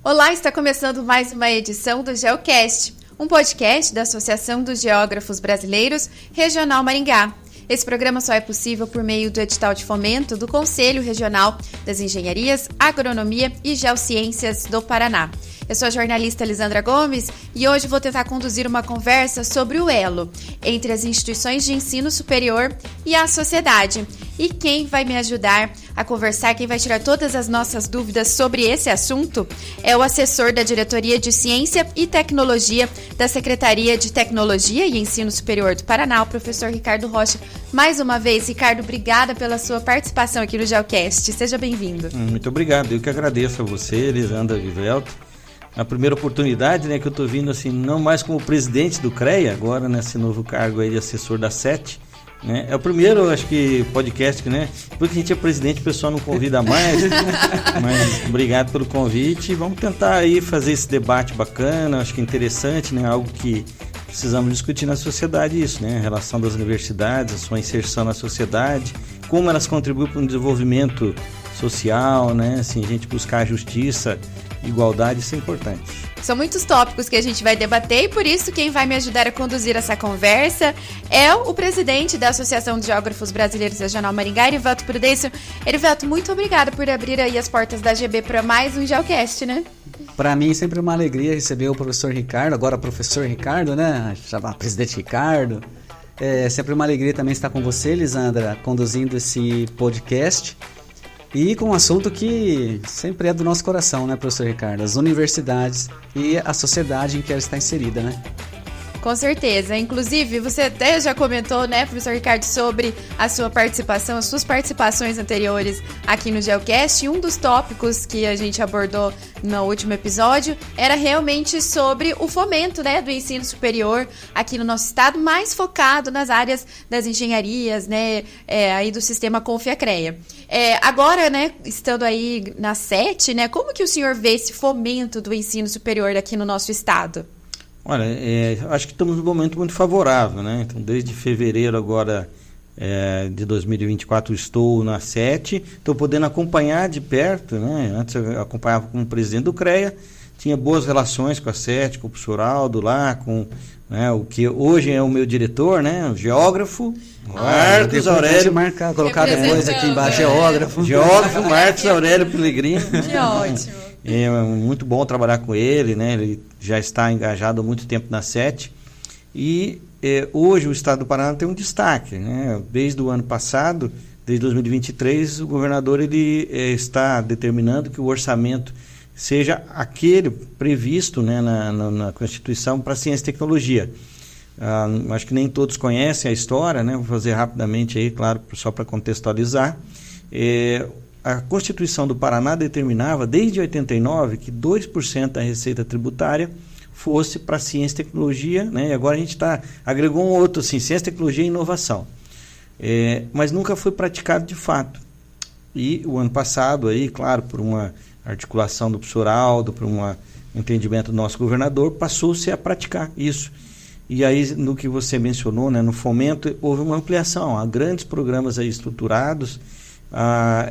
Olá, está começando mais uma edição do GeoCast, um podcast da Associação dos Geógrafos Brasileiros, Regional Maringá. Esse programa só é possível por meio do edital de fomento do Conselho Regional das Engenharias, Agronomia e Geociências do Paraná. Eu sou a jornalista Lisandra Gomes e hoje vou tentar conduzir uma conversa sobre o elo entre as instituições de ensino superior e a sociedade. E quem vai me ajudar a conversar, quem vai tirar todas as nossas dúvidas sobre esse assunto é o assessor da Diretoria de Ciência e Tecnologia da Secretaria de Tecnologia e Ensino Superior do Paraná, o professor Ricardo Rocha. Mais uma vez, Ricardo, obrigada pela sua participação aqui no GeoCast. Seja bem-vindo. Muito obrigado. Eu que agradeço a você, Lisandra Vivelto. A primeira oportunidade, né, que eu estou vindo assim, não mais como presidente do CREA, agora nesse novo cargo aí de assessor da SET, né? É o primeiro, acho que, podcast, né? Porque a gente é presidente, o pessoal não convida mais. Mas obrigado pelo convite. Vamos tentar aí fazer esse debate bacana, acho que interessante, né? Algo que precisamos discutir na sociedade, isso, né? A relação das universidades, a sua inserção na sociedade, como elas contribuem para o desenvolvimento social, né? Assim, a gente buscar a justiça, igualdade, isso é importante. São muitos tópicos que a gente vai debater e por isso quem vai me ajudar a conduzir essa conversa é o presidente da Associação de Geógrafos Brasileiros Regional Maringá, Erivelto Prudêncio. Erivelto, muito obrigada por abrir aí as portas da GB para mais um GeoCast, né? Para mim sempre uma alegria receber o professor Ricardo, agora professor Ricardo, né? Chamar presidente Ricardo. É sempre uma alegria também estar com você, Lisandra, conduzindo esse podcast. E com um assunto que sempre é do nosso coração, né, professor Ricardo? As universidades e a sociedade em que ela está inserida, né? Com certeza. Inclusive, você até já comentou, né, professor Ricardo, sobre a sua participação, as suas participações anteriores aqui no GeoCast. E um dos tópicos que a gente abordou no último episódio era realmente sobre o fomento, né, do ensino superior aqui no nosso estado, mais focado nas áreas das engenharias, né, aí do sistema Confiacrea. Agora, né, estando aí na SET, né, como que o senhor vê esse fomento do ensino superior aqui no nosso estado? Olha, acho que estamos num momento muito favorável, né? Então, desde fevereiro agora de 2024 estou na SET, estou podendo acompanhar de perto, né? Antes eu acompanhava como presidente do CREA, tinha boas relações com a SET, com o professor Aldo lá, com, né, o que hoje é o meu diretor, né? O geógrafo Marcos Aurélio. Colocar depois aqui embaixo, geógrafo Marcos Aurélio Pellegrino. Que ótimo. É muito bom trabalhar com ele, né? Ele já está engajado há muito tempo na SET e hoje o estado do Paraná tem um destaque, né? Desde o ano passado, desde 2023, o governador ele está determinando que o orçamento seja aquele previsto, né, na Constituição para ciência e tecnologia. Acho que nem todos conhecem a história, né? Vou fazer rapidamente aí, claro, só para contextualizar. A Constituição do Paraná determinava, desde 89, que 2% da receita tributária fosse para ciência e tecnologia, né? E agora a gente agregou um outro, assim, ciência, tecnologia e inovação. Mas nunca foi praticado de fato. E o ano passado, aí, claro, por uma articulação do professor Aldo, por um entendimento do nosso governador, passou-se a praticar isso. E aí, no que você mencionou, né, no fomento, houve uma ampliação. Há grandes programas aí estruturados.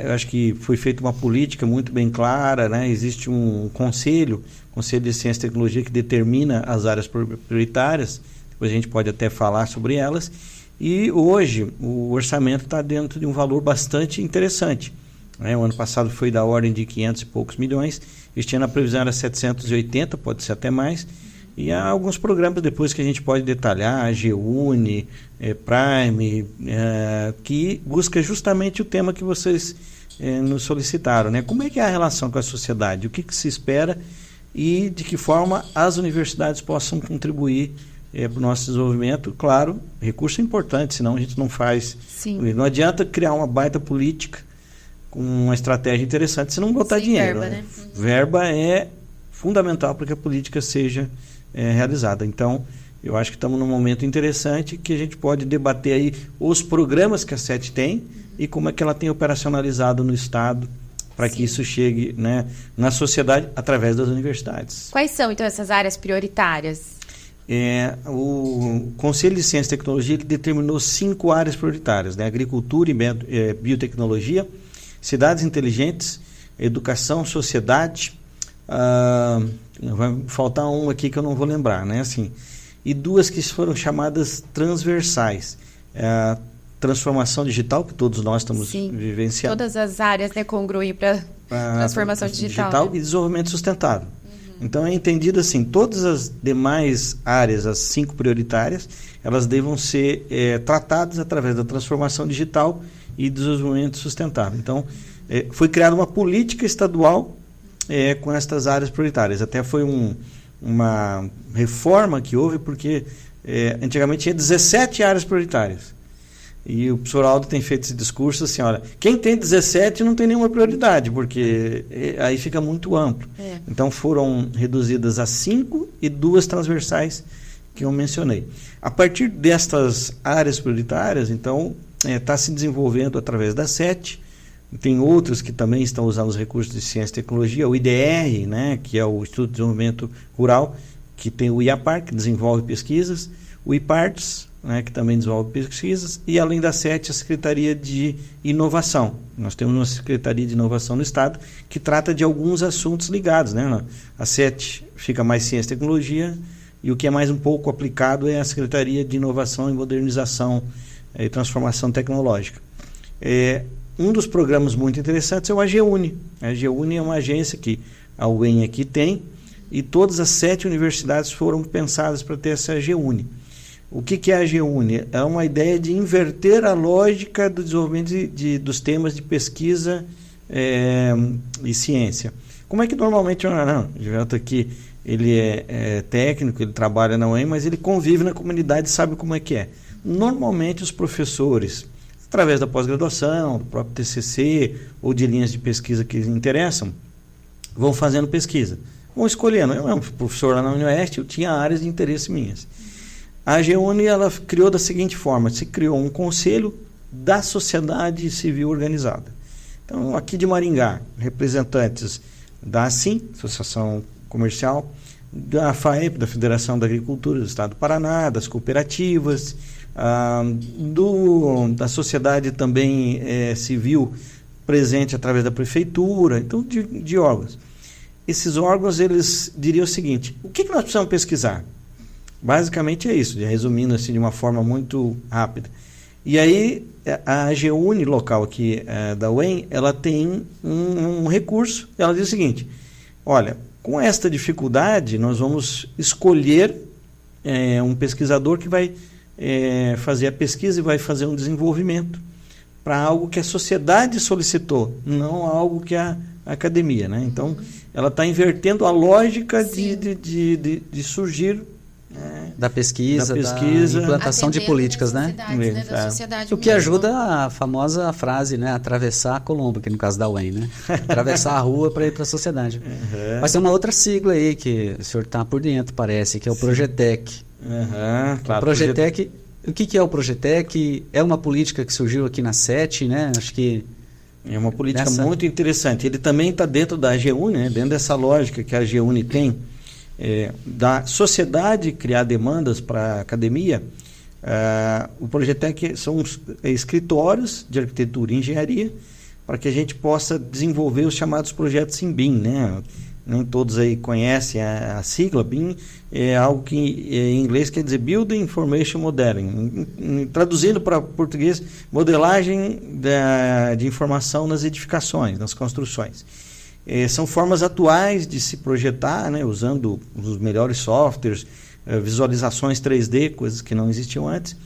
Eu acho que foi feita uma política muito bem clara, né? Existe um Conselho de Ciência e Tecnologia que determina as áreas prioritárias, depois a gente pode até falar sobre elas, e hoje o orçamento está dentro de um valor bastante interessante, né? O ano passado foi da ordem de 500 e poucos milhões, este ano a previsão era 780, pode ser até mais, e há alguns programas depois que a gente pode detalhar, a GUNE, Prime, que busca justamente o tema que vocês nos solicitaram, né? Como é que é a relação com a sociedade? O que se espera e de que forma as universidades possam contribuir para o nosso desenvolvimento? Claro, recurso é importante, senão a gente não faz. Sim. Não adianta criar uma baita política com uma estratégia interessante se não botar dinheiro. Verba, né? Verba é fundamental para que a política seja realizada. Então, eu acho que estamos num momento interessante que a gente pode debater aí os programas que a SET tem e como é que ela tem operacionalizado no Estado para que isso chegue, né, na sociedade através das universidades. Quais são, então, essas áreas prioritárias? O Conselho de Ciência e Tecnologia determinou 5 áreas prioritárias, né? Agricultura e biotecnologia, cidades inteligentes, educação, sociedade, vai faltar uma aqui que eu não vou lembrar, né? Assim, e 2 que foram chamadas transversais. Transformação digital, que todos nós estamos vivenciando. Todas as áreas, né, congruem para transformação digital, né? E desenvolvimento sustentável. Então é entendido assim, todas as demais áreas, as 5 prioritárias, elas devam ser tratadas através da transformação digital e desenvolvimento sustentável. Então foi criada uma política estadual com estas áreas prioritárias. Até foi uma reforma que houve, porque antigamente tinha 17 áreas prioritárias. E o professor Aldo tem feito esse discurso assim, olha, quem tem 17 não tem nenhuma prioridade, porque aí fica muito amplo. Então foram reduzidas a 5 e 2 transversais que eu mencionei. A partir destas áreas prioritárias, então, está se desenvolvendo através da 7. Tem outras que também estão usando os recursos de ciência e tecnologia, o IDR, né, que é o Instituto de Desenvolvimento Rural, que tem o IAPAR, que desenvolve pesquisas, o IPARTS, né, que também desenvolve pesquisas, e além da 7, a Secretaria de Inovação. Nós temos uma Secretaria de Inovação no Estado que trata de alguns assuntos ligados, né? A 7 fica mais ciência e tecnologia, e o que é mais um pouco aplicado é a Secretaria de Inovação e Modernização e Transformação Tecnológica. Um dos programas muito interessantes é o AGUNI. A AGUNI é uma agência que a UEM aqui tem, e todas as 7 universidades foram pensadas para ter essa AGUNI. O que é a AGUNI? É uma ideia de inverter a lógica do desenvolvimento dos temas de pesquisa e ciência. Como é que normalmente... o Gilberto aqui, ele é técnico, ele trabalha na UEM, mas ele convive na comunidade e sabe como é que é. Normalmente os professores, através da pós-graduação, do próprio TCC ou de linhas de pesquisa que lhes interessam, vão fazendo pesquisa. Vão escolhendo. Eu, professor lá na Unioeste, eu tinha áreas de interesse minhas. A AGUNI, ela criou da seguinte forma: se criou um conselho da sociedade civil organizada. Então, aqui de Maringá, representantes da ASSIM, Associação Comercial, da FAEP, da Federação da Agricultura do Estado do Paraná, das cooperativas, da sociedade também civil presente através da prefeitura, então de órgãos. Esses órgãos, eles diriam o seguinte: o que nós precisamos pesquisar? Basicamente é isso, resumindo assim de uma forma muito rápida. E aí a AGUNI local aqui da UEM, ela tem um recurso, ela diz o seguinte: olha, com esta dificuldade nós vamos escolher um pesquisador que vai fazer a pesquisa e vai fazer um desenvolvimento para algo que a sociedade solicitou, não algo que a academia, né? Então ela está invertendo a lógica de surgir da pesquisa, da implantação de políticas, né? Da sociedade o que ajuda a famosa frase, né? Atravessar a Colombo, que no caso da UEM, né? Atravessar a rua para ir para a sociedade. Mas tem uma outra sigla aí que o senhor está por dentro, parece, que é o Progetec. Claro, o Progetec, o que é o Progetec? É uma política que surgiu aqui na 7, né? Acho que é uma política muito interessante. Ele também está dentro da AGUNI, né? Dentro dessa lógica que a AGUNI tem, da sociedade criar demandas para a academia. O Progetec são escritórios de arquitetura e engenharia para que a gente possa desenvolver os chamados projetos BIM, né? Nem todos aí conhecem a sigla BIM, é algo que em inglês quer dizer Building Information Modeling, traduzindo para português, modelagem de informação nas edificações, nas construções. São formas atuais de se projetar, né, usando os melhores softwares, visualizações 3D, coisas que não existiam antes.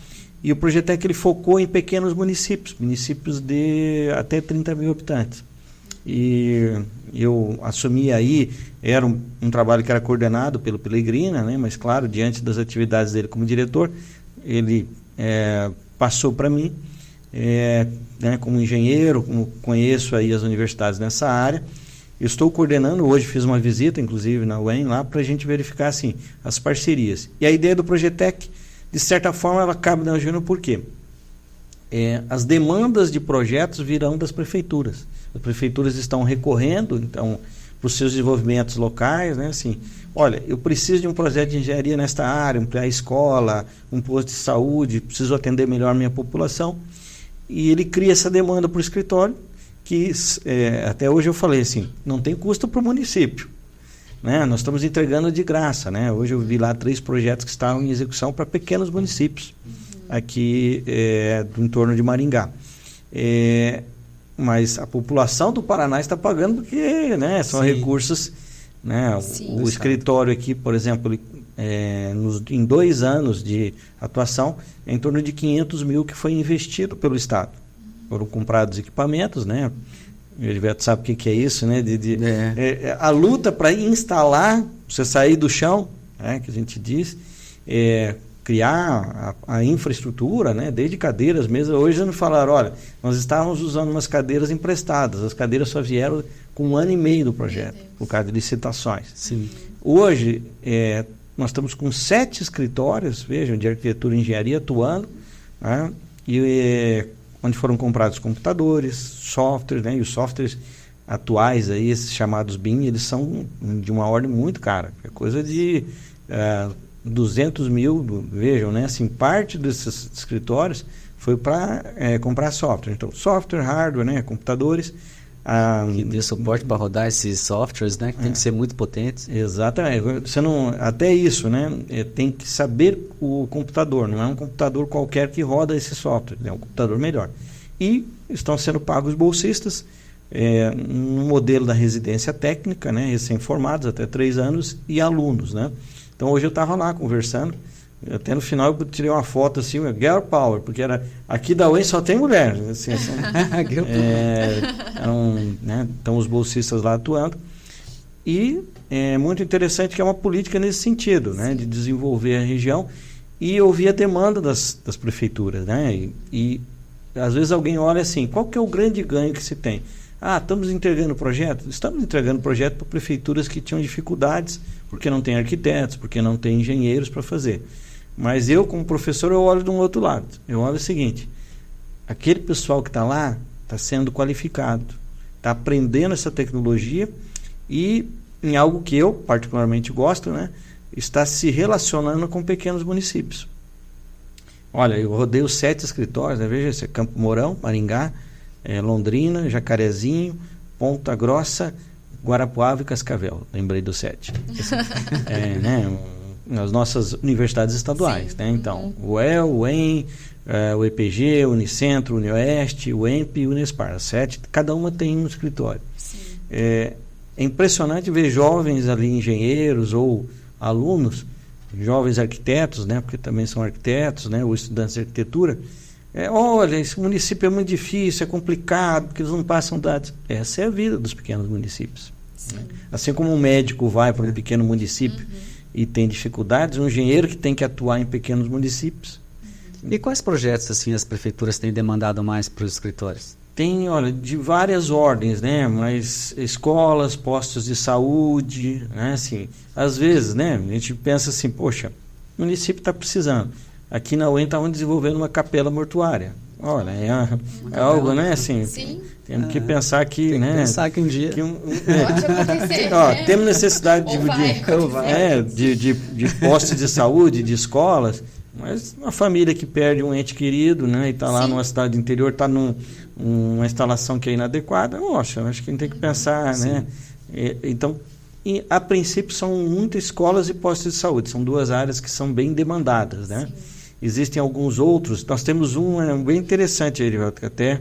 E o Progetec, ele focou em pequenos municípios de até 30 mil habitantes. E eu assumi aí, era um trabalho que era coordenado pelo Pellegrina, né, mas claro, diante das atividades dele como diretor, ele passou para mim, né, como engenheiro, como conheço aí as universidades nessa área. Eu estou coordenando, hoje fiz uma visita, inclusive, na UEM, lá para a gente verificar assim, as parcerias. E a ideia do Progetec, de certa forma, ela cabe na AGUNI por quê? As demandas de projetos virão das prefeituras. As prefeituras estão recorrendo, então, para os seus desenvolvimentos locais, né? Assim, olha, eu preciso de um projeto de engenharia nesta área, ampliar a escola, um posto de saúde, preciso atender melhor a minha população. E ele cria essa demanda para o escritório, que até hoje eu falei assim, não tem custo para o município, né? Nós estamos entregando de graça, né? Hoje eu vi lá 3 projetos que estavam em execução para pequenos municípios, aqui do entorno de Maringá. Mas a população do Paraná está pagando porque, né, são recursos, né? O escritório aqui, por exemplo, em 2 anos de atuação, é em torno de 500 mil que foi investido pelo Estado. Foram comprados equipamentos, né? O Heriberto sabe o que é isso, né? A luta para instalar, você sair do chão, né, que a gente diz, criar a infraestrutura, né, desde cadeiras mesmo. Hoje eles me falaram, olha, nós estávamos usando umas cadeiras emprestadas, as cadeiras só vieram com 1 ano e meio do projeto, por causa de licitações. Sim. Hoje, nós estamos com 7 escritórios, vejam, de arquitetura e engenharia atuando, né, onde foram comprados computadores, softwares, né, e os softwares atuais, aí, esses chamados BIM, eles são de uma ordem muito cara, é coisa de 200 mil, vejam, né, assim, parte desses escritórios foi para comprar software. Então, software, hardware, né, computadores. Que dê suporte para rodar esses softwares, né, que tem que ser muito potentes. Exatamente. Até isso, né, tem que saber o computador, não é um computador qualquer que roda esse software, é um computador melhor. E estão sendo pagos bolsistas, no modelo da residência técnica, né, recém-formados, até 3 anos, e alunos, né. Então, hoje eu estava lá conversando, até no final eu tirei uma foto assim, Girl Power, porque aqui da UEM só tem mulher. Assim, né, então, os bolsistas lá atuando. E é muito interessante que é uma política nesse sentido, né, de desenvolver a região e ouvir a demanda das prefeituras. Né, e às vezes alguém olha assim, qual que é o grande ganho que se tem? Estamos entregando projeto? Estamos entregando projeto para prefeituras que tinham dificuldades, porque não tem arquitetos, porque não tem engenheiros para fazer. Mas eu, como professor, eu olho de um outro lado. Eu olho o seguinte, aquele pessoal que está lá está sendo qualificado, está aprendendo essa tecnologia e, em algo que eu particularmente gosto, né, está se relacionando com pequenos municípios. Olha, eu rodei os 7 escritórios, né, veja, esse é Campo Mourão, Maringá, Londrina, Jacarezinho, Ponta Grossa, Guarapuava e Cascavel. Lembrei do 7. Né, as nossas universidades estaduais. Né? Então, o UEL, o UEM, o EPG, o Unicentro, o Unioeste, o EMP e o Unespar. As 7, cada uma tem um escritório. É impressionante ver jovens ali, engenheiros ou alunos, jovens arquitetos, né? Porque também são arquitetos, né? Ou estudantes de arquitetura. Olha, esse município é muito difícil, é complicado, porque eles não passam dados. Essa é a vida dos pequenos municípios. Né? Assim como um médico vai para um pequeno município e tem dificuldades, um engenheiro que tem que atuar em pequenos municípios. E quais projetos assim as prefeituras têm demandado mais para os escritórios? Tem, olha, de várias ordens, né? Mas escolas, postos de saúde, né? Assim, às vezes, né? A gente pensa assim, poxa, o município está precisando. Aqui na UEM estavam desenvolvendo uma capela mortuária. Olha, é algo, né? Assim, temos que pensar que, tem né? Que pensar que um dia pode acontecer. Né? Temos necessidade de postos de saúde, de escolas, mas uma família que perde um ente querido, né? E está lá numa cidade do interior, está numa instalação que é inadequada. Poxa, acho que a gente tem que pensar, né? Então, a princípio são muitas escolas e postos de saúde, são 2 áreas que são bem demandadas, né? Existem alguns outros, nós temos um bem interessante, que até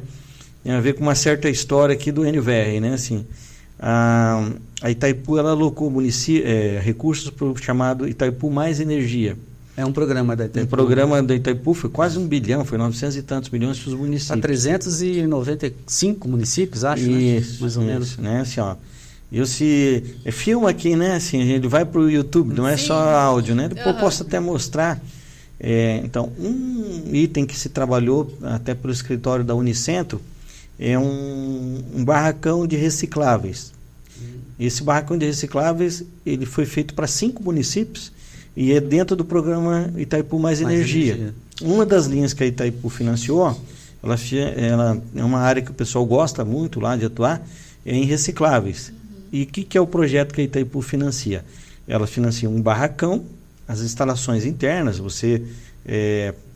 tem a ver com uma certa história aqui do NVR, né? Assim, a Itaipu, ela alocou recursos para o chamado Itaipu Mais Energia. É um programa da Itaipu. O programa da Itaipu foi quase 1 bilhão, foi 900 e tantos milhões para os municípios. Para 395 municípios, acho, isso, né? Mais ou menos. Né? Assim, ó, filma aqui, né? Assim, ele vai para o YouTube, não é só áudio, né? Depois eu posso até mostrar. Então, um item que se trabalhou até pelo escritório da Unicentro é um barracão de recicláveis. Esse barracão de recicláveis, ele foi feito para 5 municípios e é dentro do programa Itaipu Mais Energia. Uma das linhas que a Itaipu financiou ela é uma área que o pessoal gosta muito lá de atuar, é em recicláveis. E o que é o projeto que a Itaipu financia? Ela financia um barracão, as instalações internas,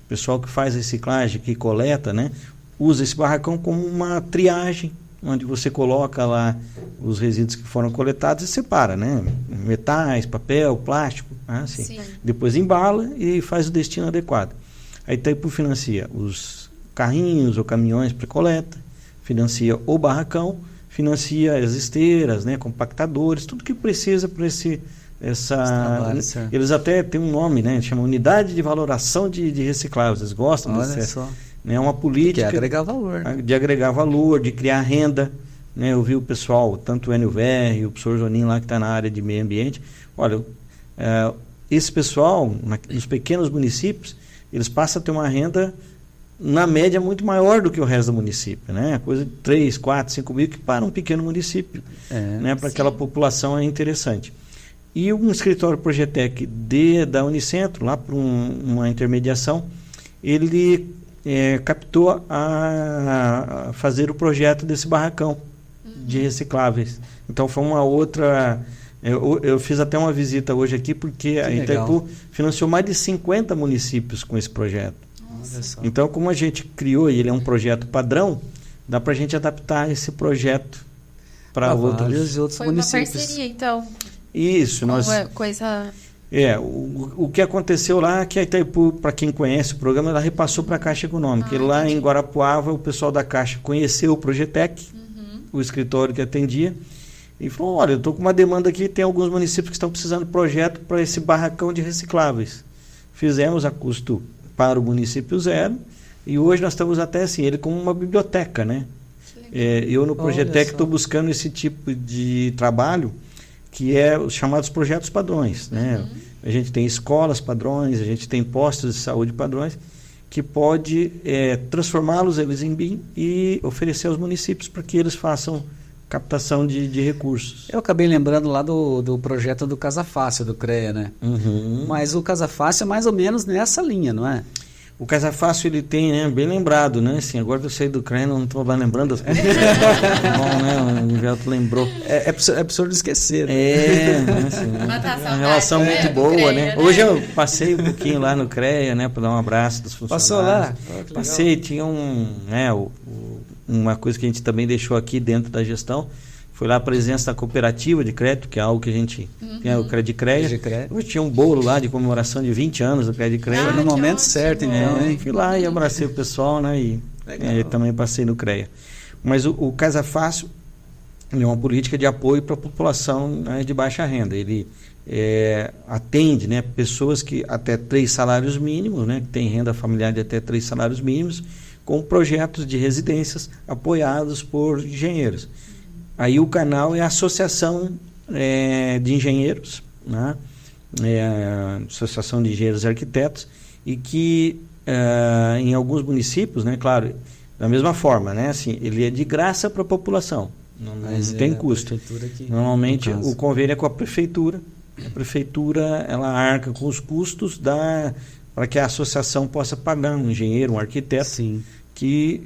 pessoal que faz reciclagem, que coleta, né, usa esse barracão como uma triagem, onde você coloca lá os resíduos que foram coletados e separa, né, metais, papel, plástico, assim. Depois embala e faz o destino adequado. A Itaipu financia os carrinhos ou caminhões para coleta, financia o barracão, financia as esteiras, né, compactadores, tudo que precisa para eles até têm um nome, né, chama Unidade de Valoração de Recicláveis. Eles gostam dessa, né, uma política de agregar valor, né? De agregar valor, de criar renda, né. Eu vi o pessoal, tanto o Enio Verri, o professor Zoninho lá que está na área de meio ambiente. Olha, esse pessoal nos pequenos municípios, eles passam a ter uma renda na média muito maior do que o resto do município, né? Coisa de 3, 4, 5 mil, que para um pequeno município, né? Para aquela população é interessante. E um escritório Progetec da Unicentro, lá por uma intermediação, ele captou a fazer o projeto desse barracão de recicláveis. Então foi uma outra... Eu fiz até uma visita hoje aqui, porque a Itaipu financiou mais de 50 municípios com esse projeto. Então, como a gente criou, e ele é um projeto padrão, dá para a gente adaptar esse projeto para outros municípios. Foi uma parceria, então. Isso. O que aconteceu lá é que a Itaipu, para quem conhece o programa, ela repassou para a Caixa Econômica. E lá em Guarapuava, o pessoal da Caixa conheceu o Progetec, o escritório que atendia, e falou, olha, eu estou com uma demanda aqui, tem alguns municípios que estão precisando de projeto para esse barracão de recicláveis. Fizemos a custo para o município zero, e hoje nós estamos até assim, ele como uma biblioteca, né? Eu no Progetec estou buscando esse tipo de trabalho, que é os chamados projetos padrões, né? A gente tem escolas padrões, a gente tem postos de saúde padrões, que pode transformá-los eles em BIM e oferecer aos municípios para que eles façam captação de recursos. Eu acabei lembrando lá do projeto do Casa Fácil, do CREA, né? Mas o Casa Fácil é mais ou menos nessa linha, não é? O Casa Fácil, ele tem, né, bem lembrado, né? Assim, agora eu saí do CREA, não estou lá lembrando as coisas. Bom, né? O Inverto lembrou. É absurdo esquecer. Né? Assim, uma relação muito boa, né? Hoje eu passei um pouquinho lá no CREA, né? Para dar um abraço dos funcionários. Passou lá? Passei, tinha uma coisa que a gente também deixou aqui dentro da gestão, foi lá a presença da cooperativa de crédito, que é algo que a gente tem, o Credicreia. Hoje tinha um bolo lá de comemoração de 20 anos do Credicreia. Foi no momento certo, então, hein? Fui lá e abracei o pessoal, né? E também passei no CREA. Mas o Casa Fácil é uma política de apoio para a população, né, de baixa renda. Ele atende, né, pessoas que até 3 salários mínimos, né, que tem renda familiar de até 3 salários mínimos, com projetos de residências apoiados por engenheiros. Aí o canal é a Associação de Engenheiros, né? A Associação de Engenheiros e Arquitetos, e que em alguns municípios, né, claro, da mesma forma, né, assim, ele é de graça para a população, não tem custo. Normalmente o convênio é com a prefeitura. A prefeitura, ela arca com os custos para que a associação possa pagar um engenheiro, um arquiteto, sim, que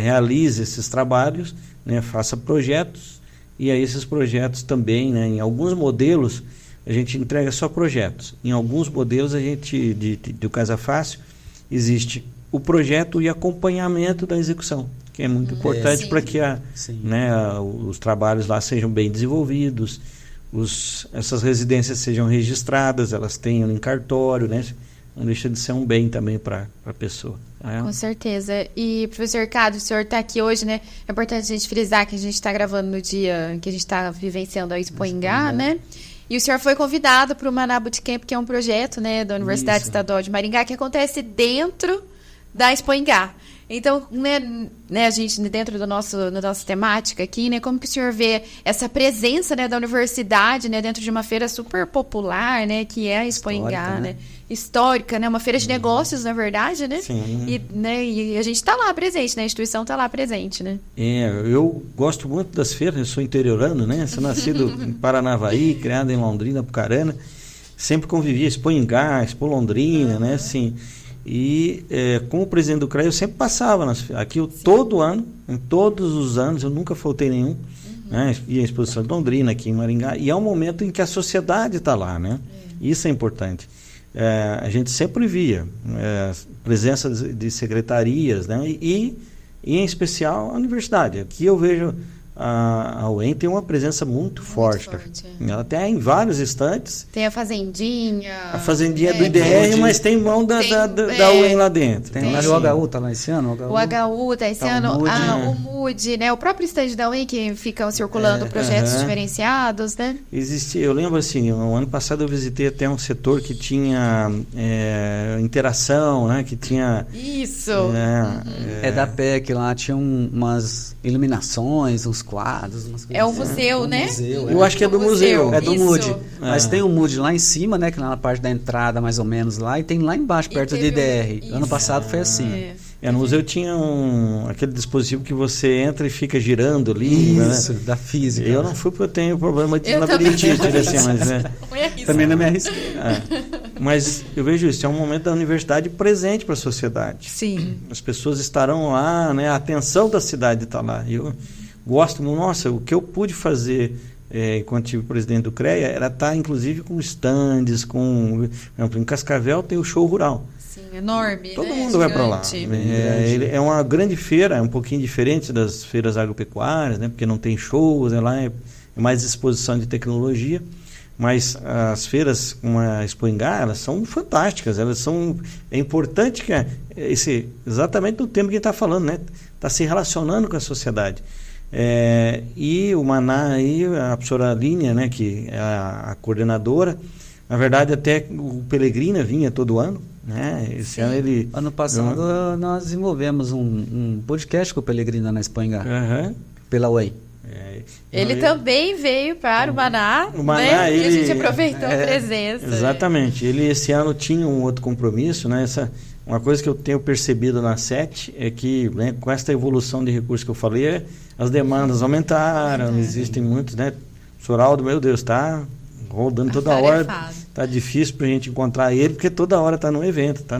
realize esses trabalhos, né, faça projetos, e aí esses projetos também, né, em alguns modelos a gente entrega só projetos, em alguns modelos a gente do Casa Fácil existe o projeto e acompanhamento da execução, que é muito importante para que os trabalhos lá sejam bem desenvolvidos, essas residências sejam registradas, elas tenham em cartório, né? Não deixa de ser um bem também para a pessoa. Com certeza. E, professor Cado, o senhor está aqui hoje, né? É importante a gente frisar que a gente está gravando no dia que a gente está vivenciando a Expo Ingá, né? E o senhor foi convidado para o Maná Bootcamp, que é um projeto, né, da Universidade Estadual de Maringá, que acontece dentro da Expo Ingá. Então, né, a gente, dentro da nossa temática aqui, né, como que o senhor vê essa presença, né, da universidade, né, dentro de uma feira super popular, né, que é a Expo Ingá, né? Histórica, né, uma feira de negócios, na verdade, né? Sim. E a gente está lá presente, né, a instituição está lá presente, né? Eu gosto muito das feiras, eu sou interiorano, né, sou nascido em Paranavaí, criado em Londrina, Apucarana, sempre convivi Expo Ingá, Expo Londrina, né, assim. E como presidente do CREA eu sempre passava aqui todo ano, em todos os anos, eu nunca faltei nenhum, né? E a exposição de Londrina, aqui em Maringá, e é um momento em que a sociedade está lá, né? Isso é importante. A gente sempre via presença de secretarias, né? E em especial a universidade. Aqui eu vejo a UEM tem uma presença muito forte. Ela tem em vários estantes. Tem a Fazendinha. A Fazendinha do IDR, mas tem mão da UEM lá dentro. Tem lá o HU, tá lá esse ano? O HU tá esse ano. O MUD, né? O próprio estande da UEM que ficam circulando projetos diferenciados, né? Eu lembro assim, no ano passado eu visitei até um setor que tinha interação, né? Que tinha... Isso! Da PEC lá, tinha umas iluminações, uns quadros, umas coisas. É o museu, né? Museu, eu acho que é do museu. É do MUD. Mas tem um MUD lá em cima, né? Que lá na parte da entrada, mais ou menos lá, e tem lá embaixo, perto do IDR. Ano passado foi assim. No museu tinha aquele dispositivo que você entra e fica girando ali. Isso, né? Da física. Eu não fui porque eu tenho problema de labirintite, assim, mas também não me arrisquei. Mas eu vejo isso, é um momento da universidade presente para a sociedade. Sim. As pessoas estarão lá, né? A atenção da cidade está lá. Eu gosto, o que eu pude fazer enquanto tive presidente do CREA era estar, inclusive, com estandes, em Cascavel tem o show rural. Sim, enorme. Todo mundo vai para lá. É uma grande feira, é um pouquinho diferente das feiras agropecuárias, né? Porque não tem shows, lá é mais exposição de tecnologia. Mas as feiras como a Expo Ingá, elas são fantásticas, é importante que exatamente do tema que a gente está falando, né? Está se relacionando com a sociedade. E o Maná aí, a professora Línia, né, que é a coordenadora, na verdade até o Pelegrina vinha todo ano, né? Esse ano ele... Ano passado nós desenvolvemos um podcast com o Pelegrina na Expo Ingá, pela UEM. Ele também veio para o Maná, né? E a gente aproveitou a presença. Exatamente. Ele esse ano tinha um outro compromisso, né? Uma coisa que eu tenho percebido na SET é que, né, com esta evolução de recursos que eu falei, as demandas aumentaram, existem muitos, né? O Soraldo, meu Deus, está rodando toda hora, está difícil para a gente encontrar ele, porque toda hora está num evento, está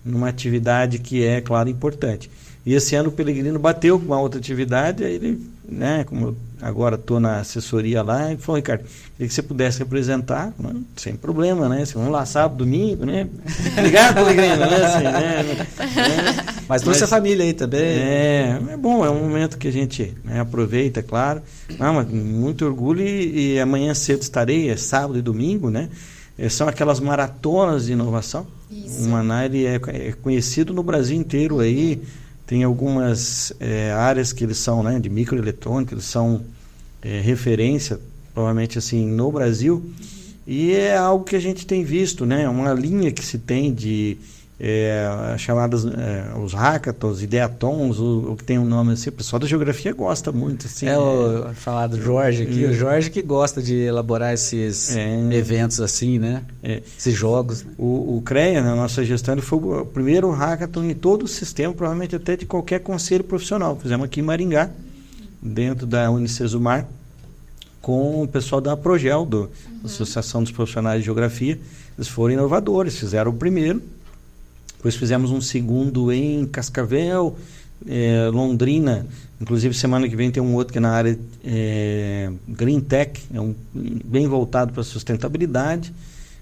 numa atividade que é, claro, importante. E esse ano o Pelegrino bateu com uma outra atividade, aí ele, né, como eu agora estou na assessoria lá, e falou: Ricardo, queria que você pudesse representar, sem problema, né? Vamos lá, sábado, domingo, né? Obrigado, Pelegrino, né? Assim, né? Mas trouxe a família aí também. É bom, é um momento que a gente, né, aproveita, claro. Mas muito orgulho e amanhã cedo estarei, é sábado e domingo, né? São aquelas maratonas de inovação. Isso. O Maná ele é conhecido no Brasil inteiro aí. Tem algumas áreas que eles são, né, de microeletrônica, eles são referência, provavelmente assim, no Brasil. E é algo que a gente tem visto, né, uma linha que se tem de chamadas os hackathons, ideatons, o que tem um nome assim, o pessoal da geografia gosta muito. Assim, falar do Jorge aqui, o Jorge que gosta de elaborar esses eventos assim, né? Esses jogos. O CREA, na nossa gestão, ele foi o primeiro hackathon em todo o sistema, provavelmente até de qualquer conselho profissional. Fizemos aqui em Maringá, dentro da Unicesumar, com o pessoal da Progel, da Associação dos Profissionais de Geografia. Eles foram inovadores, fizeram o primeiro. Depois fizemos um segundo em Cascavel, Londrina. Inclusive, semana que vem tem um outro que é na área Green Tech, bem voltado para a sustentabilidade.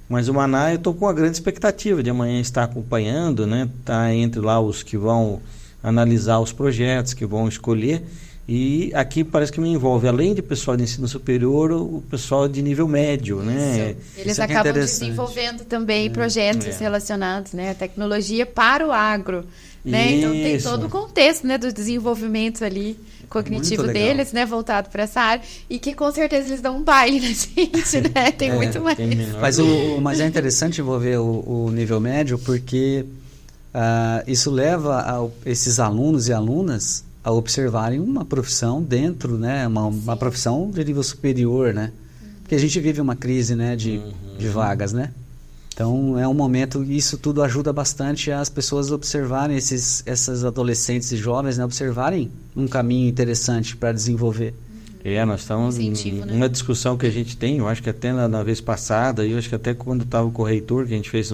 Mas o Maná, eu estou com uma grande expectativa de amanhã estar acompanhando, né? Tá entre lá os que vão analisar os projetos, que vão escolher. E aqui parece que me envolve, além de pessoal de ensino superior, o pessoal de nível médio, né? Eles acabam desenvolvendo também projetos relacionados, né, à tecnologia para o agro, né? Então tem todo o contexto, né, do desenvolvimento ali cognitivo deles, né, voltado para essa área, e que com certeza eles dão um baile na gente, né? Tem muito mais. Mas é interessante envolver o nível médio, porque isso leva esses alunos e alunas a observarem uma profissão dentro, né, uma profissão de nível superior, né? Porque a gente vive uma crise, né, de vagas, né? Então é um momento, isso tudo ajuda bastante as pessoas a observarem essas adolescentes e jovens, né, observarem um caminho interessante para desenvolver. Nós estamos numa discussão que a gente tem, eu acho que até na vez passada, eu acho que até quando estava com o reitor, que a gente fez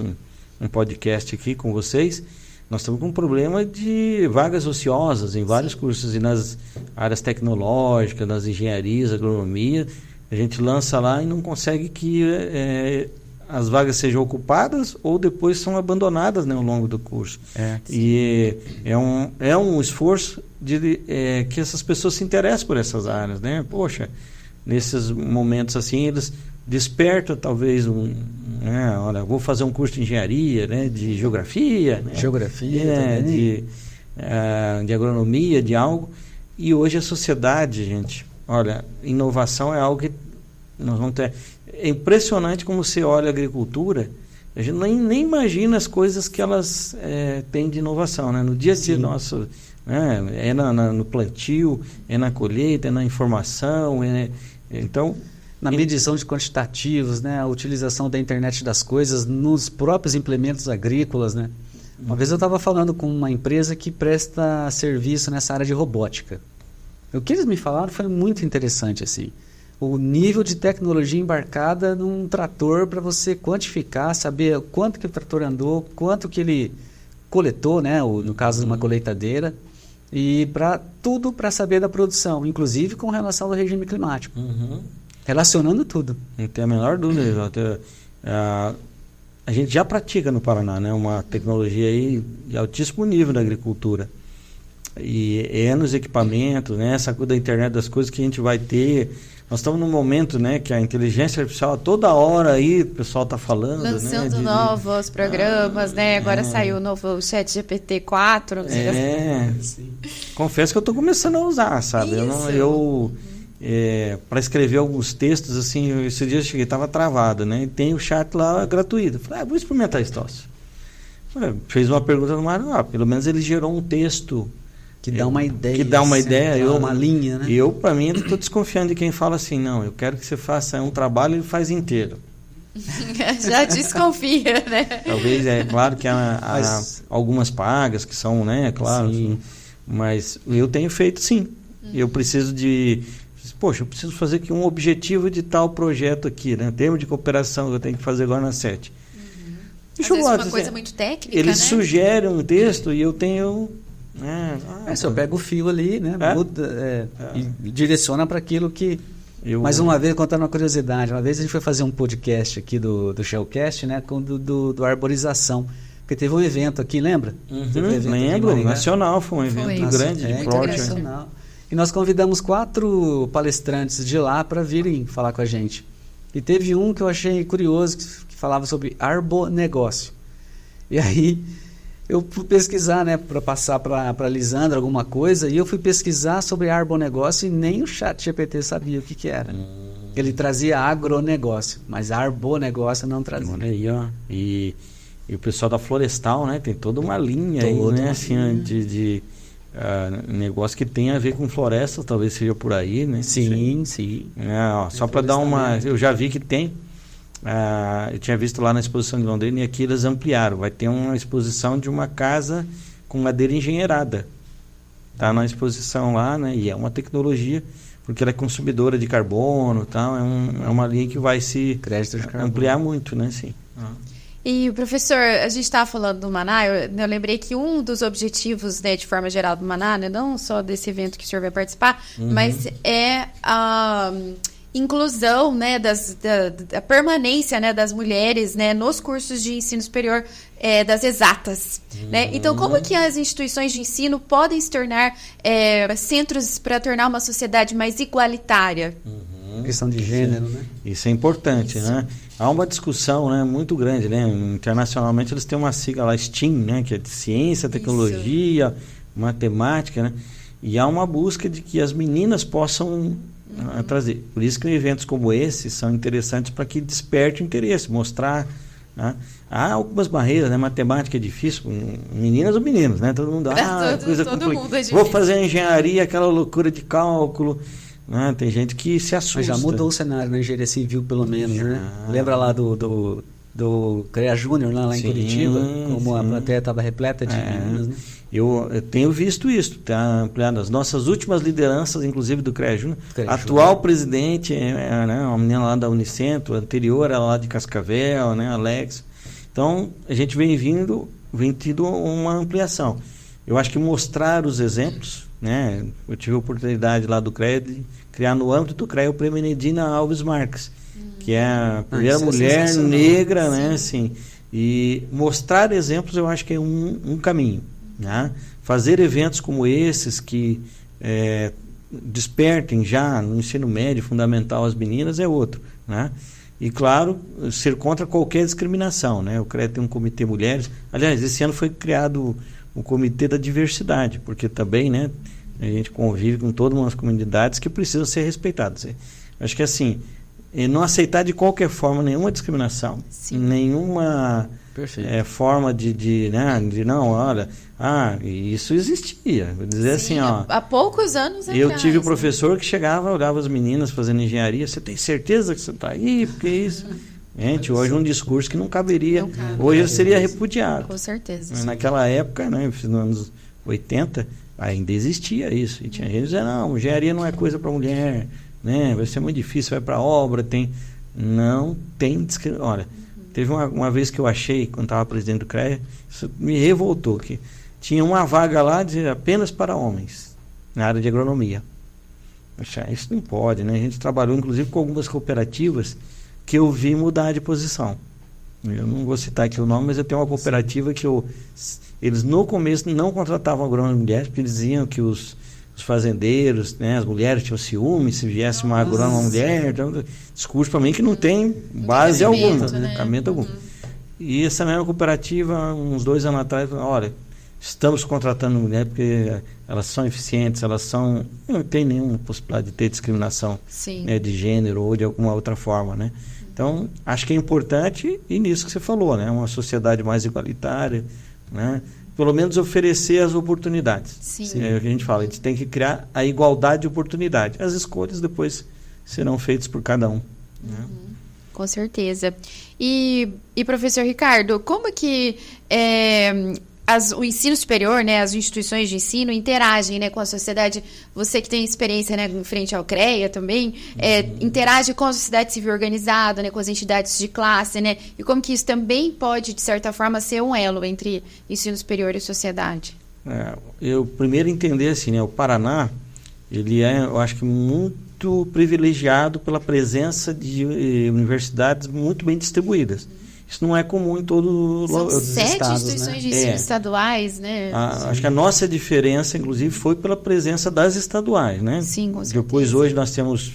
um podcast aqui com vocês, nós estamos com um problema de vagas ociosas em vários cursos, e nas áreas tecnológicas, nas engenharias, agronomia, a gente lança lá e não consegue que as vagas sejam ocupadas ou depois são abandonadas, né, ao longo do curso. E é um esforço de que essas pessoas se interessem por essas áreas, né? Poxa, nesses momentos assim, eles despertam talvez olha, vou fazer um curso de engenharia, né, de geografia, né, de agronomia, de algo. E hoje a sociedade, gente, olha, inovação é algo que nós vamos ter. É impressionante como você olha a agricultura, a gente nem imagina as coisas que elas têm de inovação, né? No dia a dia nosso, né? No plantio, é na colheita, é na informação, então... Na medição de quantitativos, né? A utilização da internet das coisas nos próprios implementos agrícolas, né? Uma vez eu estava falando com uma empresa que presta serviço nessa área de robótica. O que eles me falaram foi muito interessante, assim. O nível de tecnologia embarcada num trator para você quantificar, saber quanto que o trator andou, quanto que ele coletou, né? No caso de uma colheitadeira, e tudo para saber da produção, inclusive com relação ao regime climático. Relacionando tudo. Não tem a menor dúvida. A gente já pratica no Paraná, né, uma tecnologia aí de altíssimo nível da agricultura. E nos equipamentos, né, essa coisa da internet das coisas que a gente vai ter. Nós estamos num momento, né, que a inteligência artificial toda hora aí o pessoal está falando, lançando novos programas, né? Agora saiu o novo ChatGPT-4. Confesso que eu estou começando a usar, sabe? Para escrever alguns textos, assim, esse dia eu cheguei, estava travado, né? E tem o chat lá gratuito. Falei, vou experimentar isso. Fez uma pergunta no mar, pelo menos ele gerou um texto que dá uma ideia. Que dá uma ideia. Uma linha, né? Eu, para mim, estou desconfiando de quem fala assim, não, eu quero que você faça um trabalho e faz inteiro. Já desconfia, né? Talvez, claro que há algumas pagas que são, né, claro, mas eu tenho feito sim. Eu preciso eu preciso fazer aqui um objetivo de tal projeto aqui, né? Termo de cooperação que eu tenho que fazer agora na 7. Às vezes uma coisa muito técnica, eles né? sugerem um texto e eu tenho... se eu pego o fio ali, né? Muda, e direciona para aquilo que... Mais uma vez, contando uma curiosidade, uma vez a gente foi fazer um podcast aqui do Shellcast, né? Do Arborização. Porque teve um evento aqui, lembra? Lembro, nacional, foi um evento grande. Nacional. E nós convidamos 4 palestrantes de lá para virem falar com a gente. E teve um que eu achei curioso, que falava sobre arbonegócio. E aí eu fui pesquisar, né, para passar para a Lisandra alguma coisa, e eu fui pesquisar sobre arbonegócio e nem o ChatGPT sabia o que era. Ele trazia agronegócio, mas arbonegócio não trazia. Olha aí, ó. E o pessoal da Florestal, né, tem toda uma linha aí, né, assim, de negócio que tem a ver com florestas, talvez seja por aí, né? Sim. Só para dar uma... Eu já vi que tem... eu tinha visto lá na exposição de Londrina e aqui eles ampliaram. Vai ter uma exposição de uma casa com madeira engenheirada. Está na exposição lá, né? E é uma tecnologia, porque ela é consumidora de carbono, tal. É uma linha que vai se ampliar muito, né? Sim. E, professor, a gente estava falando do Maná, eu lembrei que um dos objetivos, né, de forma geral do Maná, né, não só desse evento que o senhor vai participar, mas é a inclusão, né, da permanência, né, das mulheres, né, nos cursos de ensino superior das exatas. Né? Então, como que as instituições de ensino podem se tornar centros para tornar uma sociedade mais igualitária? Questão de gênero, né? Isso é importante, né? Há uma discussão, né, muito grande, né? Internacionalmente eles têm uma sigla lá, STEAM, né, que é de ciência, tecnologia, matemática, né? E há uma busca de que as meninas possam trazer. Por isso que eventos como esse são interessantes para que desperte o interesse, mostrar, né? Há algumas barreiras, né? Matemática é difícil, meninas ou meninos, né? Todo mundo, coisa complicada. Vou fazer engenharia, aquela loucura de cálculo. Tem gente que se assusta. Mas já mudou o cenário na engenharia civil, pelo menos, né? Lembra lá do CREA Júnior, lá em Curitiba? Como a plateia estava repleta de meninas, né? Eu tenho visto isso, está ampliado. As nossas últimas lideranças, inclusive do CREA Júnior, atual presidente, né, uma menina lá da Unicentro, anterior ela lá de Cascavel, né, Alex. Então, a gente vem tido uma ampliação. Eu acho que mostrar os exemplos, né? Eu tive a oportunidade lá do CREA de criar no âmbito do CREA o Prêmio Nedina Alves Marques, que é a primeira mulher negra, né? Assim, e mostrar exemplos eu acho que é um caminho, né? Fazer eventos como esses que despertem já no ensino médio fundamental as meninas é outro, né? E claro, ser contra qualquer discriminação, né? O CREA tem um comitê mulheres, aliás, esse ano foi criado o comitê da diversidade, porque também, né, a gente convive com todas umas comunidades que precisam ser respeitadas. Acho que assim, não aceitar de qualquer forma nenhuma discriminação, nenhuma forma de não, olha, isso existia. Vou dizer assim, ó, há poucos anos eu atrás, tive um professor que chegava, olhava as meninas fazendo engenharia, você tem certeza que você está aí? Porque isso... Gente, hoje um discurso que não caberia, hoje seria repudiado. Com certeza. Mas naquela época, né, nos anos 80, ainda existia isso. E tinha gente que dizia, não, engenharia não é coisa para mulher, né, vai ser muito difícil, vai para obra, não tem discriminação. Olha, teve uma vez que eu achei, quando estava presidente do CREA, isso me revoltou, que tinha uma vaga lá apenas para homens, na área de agronomia. Isso não pode, né? A gente trabalhou, inclusive, com algumas cooperativas que eu vi mudar de posição. Eu não vou citar aqui o nome, mas eu tenho uma cooperativa que eles no começo não contratavam agrônomos mulheres, porque diziam que os fazendeiros, né, as mulheres tinham ciúme se viesse uma agrônoma mulher. Então, discurso para mim que não tem base alguma, né? Algum. E essa mesma cooperativa, uns 2 anos atrás, falou, olha, estamos contratando mulher porque elas são eficientes, não tem nenhuma possibilidade de ter discriminação, né, de gênero ou de alguma outra forma, né? Então, acho que é importante, e nisso que você falou, né, uma sociedade mais igualitária, né, pelo menos oferecer as oportunidades. É o que a gente fala, a gente tem que criar a igualdade de oportunidade. As escolhas depois serão feitas por cada um, né? Com certeza. E professor Ricardo, como que o ensino superior, né, as instituições de ensino interagem, né, com a sociedade? Você que tem experiência, né, em frente ao CREA também, interage com a sociedade civil organizada, né, com as entidades de classe, né, e como que isso também pode, de certa forma, ser um elo entre ensino superior e sociedade? Eu primeiro entender assim, né, o Paraná, ele eu acho que muito privilegiado pela presença de universidades muito bem distribuídas. Isso não é comum em todos os estados. 7 instituições de ensino estaduais, né? Acho que a nossa diferença, inclusive, foi pela presença das estaduais, né? Sim, com certeza. Depois, hoje, nós temos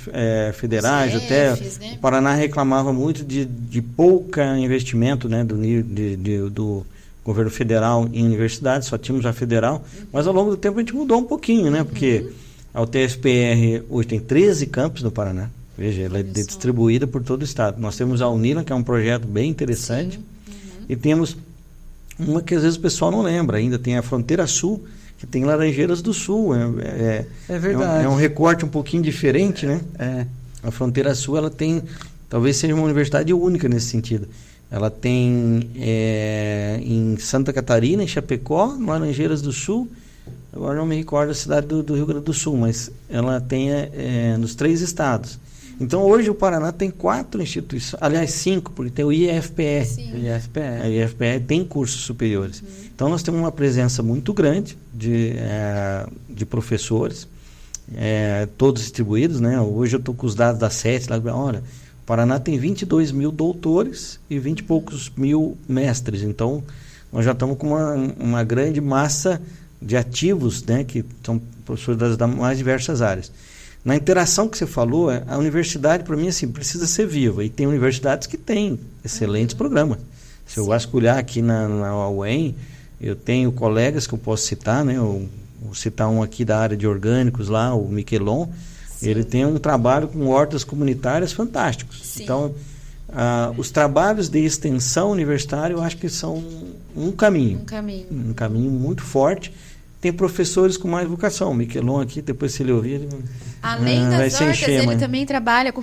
federais, até né? O Paraná reclamava muito de pouca investimento, né, do governo federal em universidades, só tínhamos a federal, mas ao longo do tempo a gente mudou um pouquinho, né? Porque a UTFPR hoje tem 13 campos no Paraná. Veja, ela é distribuída por todo o estado. Nós temos a Unila, que é um projeto bem interessante, e temos uma que às vezes o pessoal não lembra ainda, tem a Fronteira Sul, que tem Laranjeiras do Sul. É verdade. É um recorte um pouquinho diferente, né? A Fronteira Sul, ela tem, talvez seja uma universidade única nesse sentido. Ela tem em Santa Catarina, em Chapecó, Laranjeiras do Sul, agora não me recordo a cidade do Rio Grande do Sul, mas ela tem nos 3 estados. Então, hoje o Paraná tem 4 instituições, aliás 5, porque tem o IFPR. A IFPR tem cursos superiores. Então, nós temos uma presença muito grande de professores, todos distribuídos, né? Hoje eu estou com os dados da SET, olha, o Paraná tem 22 mil doutores e 20 e poucos mil mestres. Então, nós já estamos com uma grande massa de ativos, né, que são professores das mais diversas áreas. Na interação que você falou, a universidade, para mim, assim, precisa ser viva. E tem universidades que têm excelentes programas. Se eu vasculhar aqui na UEM, eu tenho colegas que eu posso citar, né? Eu vou citar um aqui da área de orgânicos lá, o Miquelon. Ele tem um trabalho com hortas comunitárias fantásticos. Então, os trabalhos de extensão universitária, eu acho que são um caminho muito forte. Tem professores com mais vocação. O Miquelon aqui, depois se ele ouvir... Além das hortas, ele também trabalha com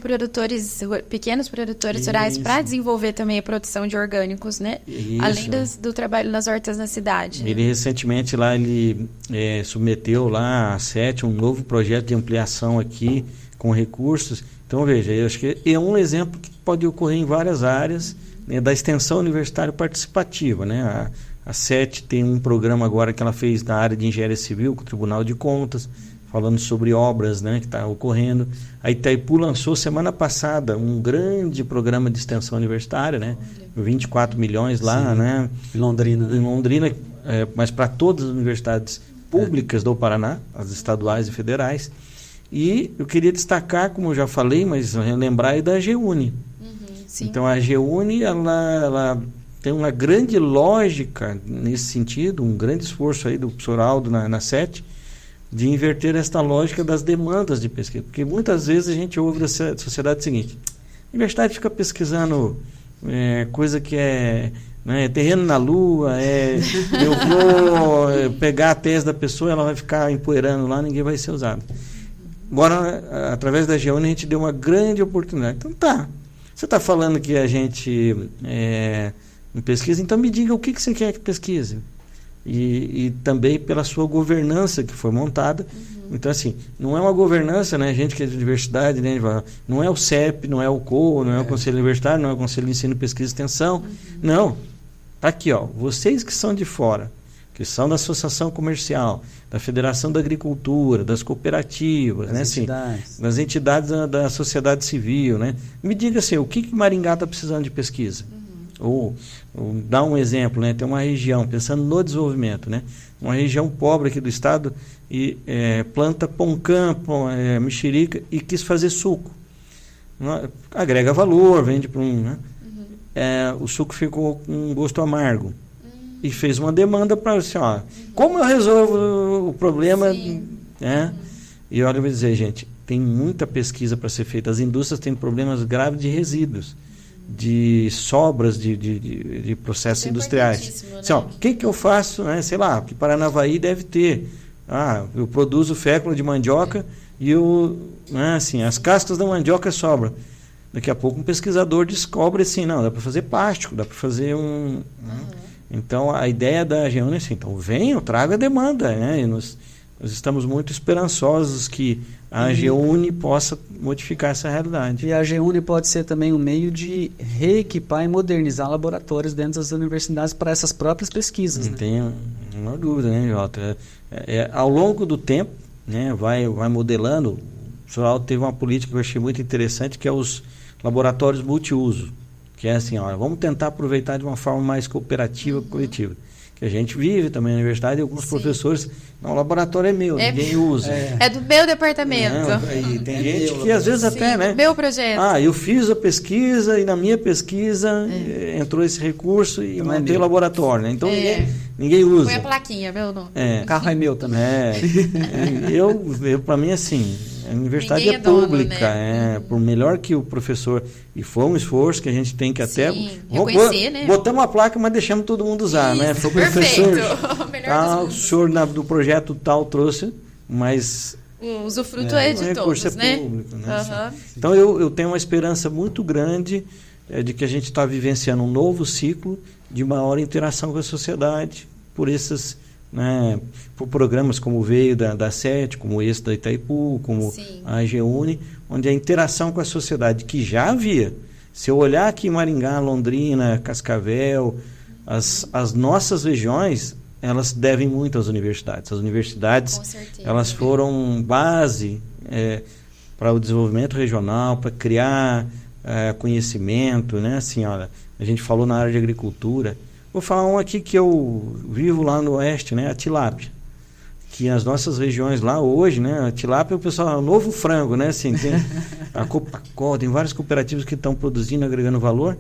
pequenos produtores rurais para desenvolver também a produção de orgânicos, né? Isso. Além do trabalho nas hortas na cidade. Ele recentemente lá, ele submeteu lá a SET um novo projeto de ampliação aqui com recursos. Então, veja, eu acho que é um exemplo que pode ocorrer em várias áreas, da extensão universitária participativa, né? A SET tem um programa agora que ela fez na área de engenharia civil com o Tribunal de Contas, falando sobre obras, né, que está ocorrendo. A Itaipu lançou semana passada um grande programa de extensão universitária, né? 24 milhões lá, né? Em Londrina. Em Londrina, mas para todas as universidades públicas do Paraná, as estaduais e federais. E eu queria destacar, como eu já falei, mas lembrar aí da AGUNI. Então a AGUNI, ela tem uma grande lógica nesse sentido, um grande esforço aí do professor Aldo na SET, de inverter esta lógica das demandas de pesquisa. Porque muitas vezes a gente ouve da sociedade o seguinte: a universidade fica pesquisando coisa que é terreno na lua, eu vou pegar a tese da pessoa, ela vai ficar empoeirando lá, ninguém vai ser usado. Agora, através da AGUNI, a gente deu uma grande oportunidade. Então você está falando que a gente não pesquisa, então me diga o que você quer que pesquise. E também pela sua governança que foi montada. Então, assim, não é uma governança, né? A gente que é de universidade, né? Não é o CEP, não é o COA, não é o Conselho Universitário, não é o Conselho de Ensino, Pesquisa e Extensão. Não. Está aqui, ó. Vocês que são de fora, que são da Associação Comercial, da Federação da Agricultura, das cooperativas, né? Assim, das entidades da sociedade civil, né? Me diga assim, o que Maringá está precisando de pesquisa? Ou dá um exemplo, né? Tem uma região, pensando no desenvolvimento, né? Uma região pobre aqui do estado e planta poncã, mexerica e quis fazer suco. Agrega valor, vende para um... Né? O suco ficou com um gosto amargo. E fez uma demanda para assim, ó, como eu resolvo o problema? Né? E olha, eu vou dizer, gente, tem muita pesquisa para ser feita. As indústrias têm problemas graves de resíduos, de sobras de processos industriais. Né? Assim, ó, o que eu faço? Né? Sei lá, que Paranavaí deve ter. Eu produzo fécula de mandioca e assim, as cascas da mandioca sobram. Daqui a pouco um pesquisador descobre assim, não, dá para fazer plástico, dá para fazer Então a ideia da AGUNI é assim, então venham, traga a demanda, né? E nós estamos muito esperançosos que a AGUNI possa modificar essa realidade. E a AGUNI pode ser também um meio de reequipar e modernizar laboratórios dentro das universidades para essas próprias pesquisas. Não tenho a menor dúvida, né, Jota? Ao longo do tempo, né, vai modelando. O professor Aldo teve uma política que eu achei muito interessante, que é os laboratórios multiuso, que é assim, ó, vamos tentar aproveitar de uma forma mais cooperativa, coletiva. Que a gente vive também na universidade e alguns professores, não, o laboratório é meu, ninguém usa. É do meu departamento. E tem gente que às vezes até, né? Meu projeto. Eu fiz a pesquisa e na minha pesquisa entrou esse recurso e montei o laboratório, né? Então ninguém usa. Põe a plaquinha, meu nome. O carro é meu também. Eu para mim, assim, a universidade ninguém é pública, dono, né? Por melhor que o professor, e foi um esforço que a gente tem que até reconhecer, né? Botamos a placa, mas deixamos todo mundo usar, né? Foi o professor, o senhor do projeto tal trouxe, mas o usufruto é de todos, né? Público, né? Então eu tenho uma esperança muito grande de que a gente está vivenciando um novo ciclo de maior interação com a sociedade por esses, né, por programas como veio da SET, como esse da Itaipu, como a AGUNI, onde a interação com a sociedade que já havia. Se eu olhar aqui em Maringá, Londrina, Cascavel, as nossas regiões, elas devem muito às universidades. As universidades, elas foram base para o desenvolvimento regional, para criar conhecimento, né? Assim, olha, a gente falou na área de agricultura. Vou falar um aqui que eu vivo lá no oeste, né? A tilápia. Que as nossas regiões lá hoje, né? A tilápia, o pessoal, é o novo frango, né? Assim, tem a Copacol, tem vários cooperativos que estão produzindo, agregando valor.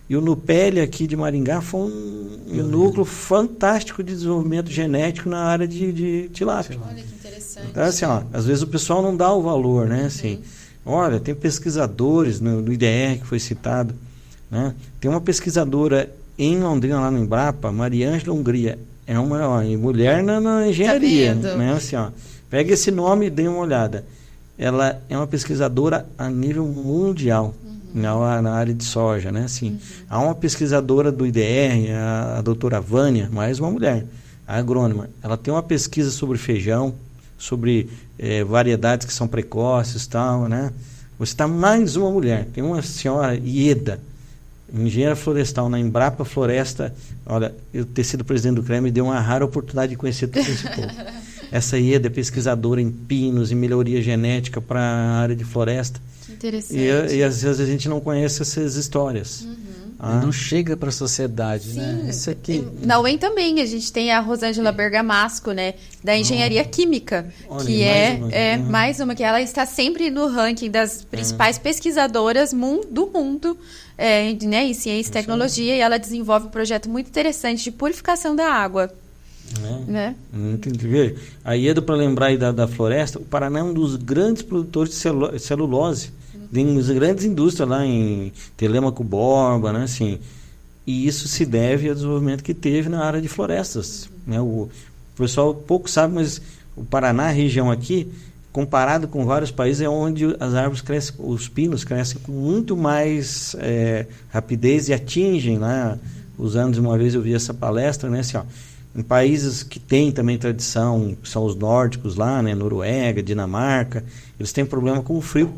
E o Nupele aqui de Maringá foi um núcleo fantástico de desenvolvimento genético na área de tilápia. Olha que interessante. Então, assim, ó, às vezes o pessoal não dá o valor, né? Assim, olha, tem pesquisadores no IDR que foi citado, né? Tem uma pesquisadora em Londrina, lá no Embrapa, Mariângela Hungria, é uma mulher na engenharia, né? Assim, ó, pega esse nome e dê uma olhada. Ela é uma pesquisadora a nível mundial, na área de soja, né? Assim, há uma pesquisadora do IDR, a doutora Vânia, mais uma mulher, a agrônoma. Ela tem uma pesquisa sobre feijão, sobre variedades que são precoces, tal, né? Você está mais uma mulher. Tem uma senhora, Ieda, engenheiro florestal na Embrapa Floresta. Olha, eu ter sido presidente do CREA me deu uma rara oportunidade de conhecer todo esse povo. Essa Ieda é pesquisadora em pinos e melhoria genética para a área de floresta. Que interessante. E às vezes a gente não conhece essas histórias. Não chega para a sociedade, né? Isso aqui. Na UEM também, a gente tem a Rosângela Bergamasco, né? Da Engenharia Química, Olha, que mais uma que ela está sempre no ranking das principais pesquisadoras do mundo, né, em ciência e tecnologia, e ela desenvolve um projeto muito interessante de purificação da água. Né? Entendi. A Ieda, para lembrar aí da floresta, o Paraná é um dos grandes produtores de celulose. Tem grandes indústrias lá em Telêmaco Borba, né, assim, e isso se deve ao desenvolvimento que teve na área de florestas. Né? O pessoal pouco sabe, mas o Paraná, a região aqui, comparado com vários países, é onde as árvores crescem, os pinos crescem com muito mais rapidez e atingem, né? Os anos, uma vez eu vi essa palestra, né, assim, ó, em países que têm também tradição, são os nórdicos lá, né, Noruega, Dinamarca, eles têm problema com o frio.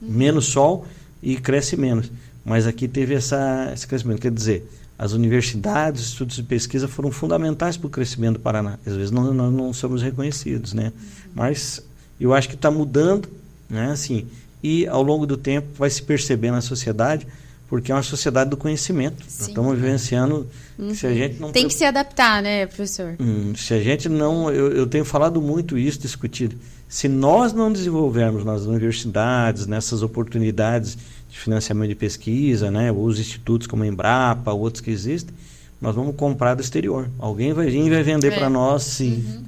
Menos sol e cresce menos. Mas aqui teve esse crescimento. Quer dizer, as universidades, os estudos de pesquisa foram fundamentais para o crescimento do Paraná. Às vezes nós não somos reconhecidos, né? Mas eu acho que está mudando, né? Assim, e ao longo do tempo vai se perceber na sociedade, porque é uma sociedade do conhecimento. Nós estamos vivenciando. Se a gente não tem que se adaptar, né, professor? Se a gente não... Eu tenho falado muito isso, discutido. Se nós não desenvolvermos nas universidades, nessas oportunidades de financiamento de pesquisa, né, os institutos como a Embrapa, outros que existem, nós vamos comprar do exterior. Alguém vai vir e vai vender para nós,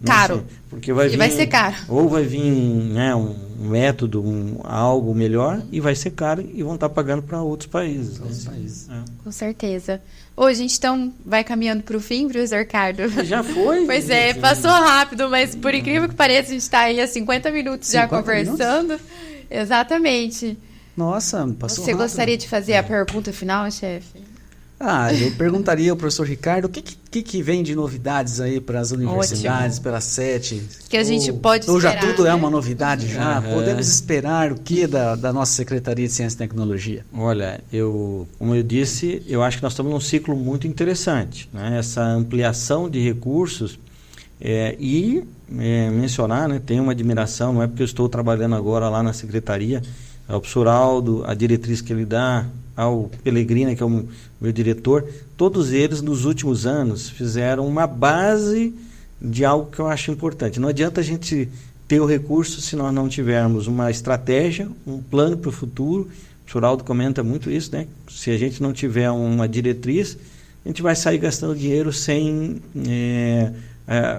caro. Sei, porque vai vir, vai ser caro. Ou vai vir, né, um método, algo melhor, e vai ser caro e vão estar pagando para outros países. Com certeza. Hoje a gente então vai caminhando para o fim, professor Ricardo. Já foi? Pois é, passou rápido, mas por incrível que pareça, a gente está aí há 50 minutos já conversando. Minutos? Exatamente. Nossa, passou Você rápido. Gostaria de fazer a pergunta final, chefe? Eu perguntaria ao professor Ricardo o que vem de novidades aí para as universidades, para as 7? Que a gente pode esperar. Ou já tudo é uma novidade já? Podemos esperar o que da nossa Secretaria de Ciência e Tecnologia? Olha, como eu disse, eu acho que nós estamos num ciclo muito interessante, né? Essa ampliação de recursos mencionar, né? Tenho uma admiração, não é porque eu estou trabalhando agora lá na Secretaria, ao professor Aldo, a diretriz que ele dá, ao Pellegrina, que é o meu diretor, todos eles nos últimos anos fizeram uma base de algo que eu acho importante. Não adianta a gente ter o recurso se nós não tivermos uma estratégia, um plano para o futuro. O professor Aldo comenta muito isso, né? Se a gente não tiver uma diretriz, a gente vai sair gastando dinheiro sem